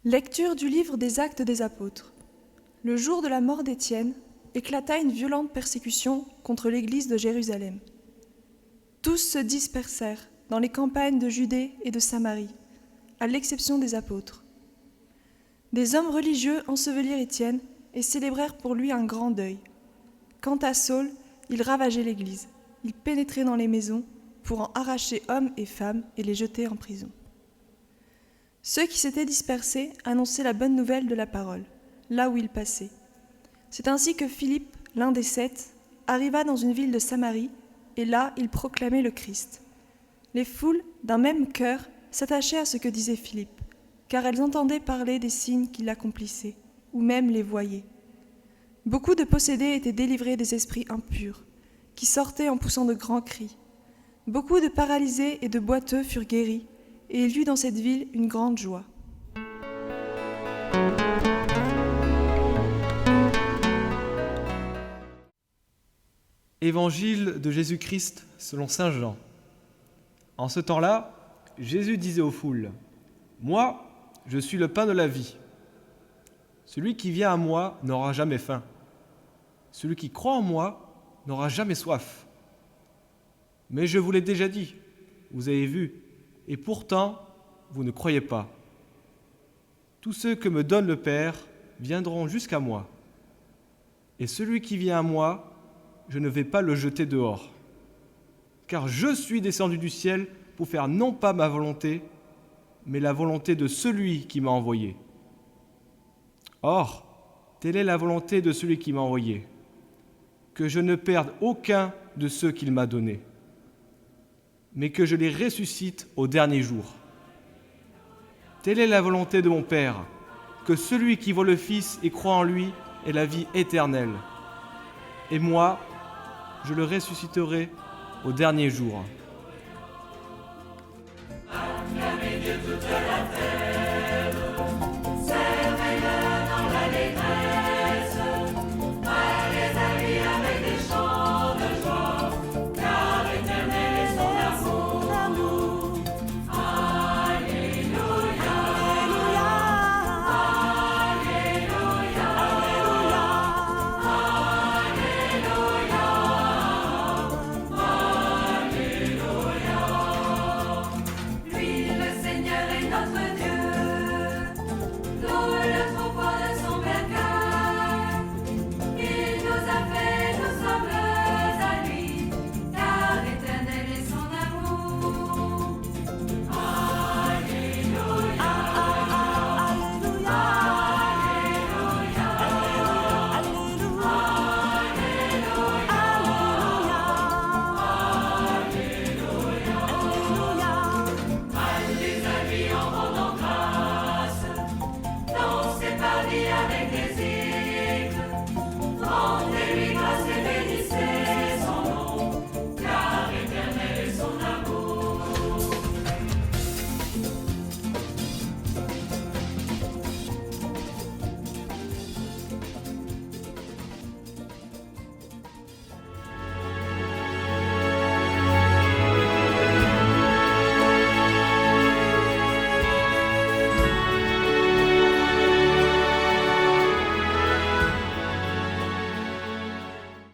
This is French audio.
Lecture du livre des Actes des Apôtres. Le jour de la mort d'Étienne, éclata une violente persécution contre l'église de Jérusalem. Tous se dispersèrent dans les campagnes de Judée et de Samarie, à l'exception des apôtres. Des hommes religieux ensevelirent Étienne et célébrèrent pour lui un grand deuil. Quant à Saul, il ravageait l'église. Il pénétrait dans les maisons pour en arracher hommes et femmes et les jeter en prison. Ceux qui s'étaient dispersés annonçaient la bonne nouvelle de la parole, là où ils passaient. C'est ainsi que Philippe, l'un des 7, arriva dans une ville de Samarie, et là il proclamait le Christ. Les foules, d'un même cœur, s'attachaient à ce que disait Philippe, car elles entendaient parler des signes qu'il accomplissait, ou même les voyaient. Beaucoup de possédés étaient délivrés des esprits impurs, qui sortaient en poussant de grands cris. Beaucoup de paralysés et de boiteux furent guéris, et il y eut dans cette ville une grande joie. Évangile de Jésus-Christ selon saint Jean. En ce temps-là, Jésus disait aux foules : « Moi, je suis le pain de la vie. Celui qui vient à moi n'aura jamais faim. Celui qui croit en moi n'aura jamais soif. Mais je vous l'ai déjà dit, vous avez vu, et pourtant, vous ne croyez pas. Tous ceux que me donne le Père viendront jusqu'à moi. Et celui qui vient à moi, je ne vais pas le jeter dehors. Car je suis descendu du ciel pour faire non pas ma volonté, mais la volonté de celui qui m'a envoyé. Or, telle est la volonté de celui qui m'a envoyé, que je ne perde aucun de ceux qu'il m'a donnés, mais que je les ressuscite au dernier jour. Telle est la volonté de mon Père, que celui qui voit le Fils et croit en lui ait la vie éternelle. Et moi, je le ressusciterai au dernier jour.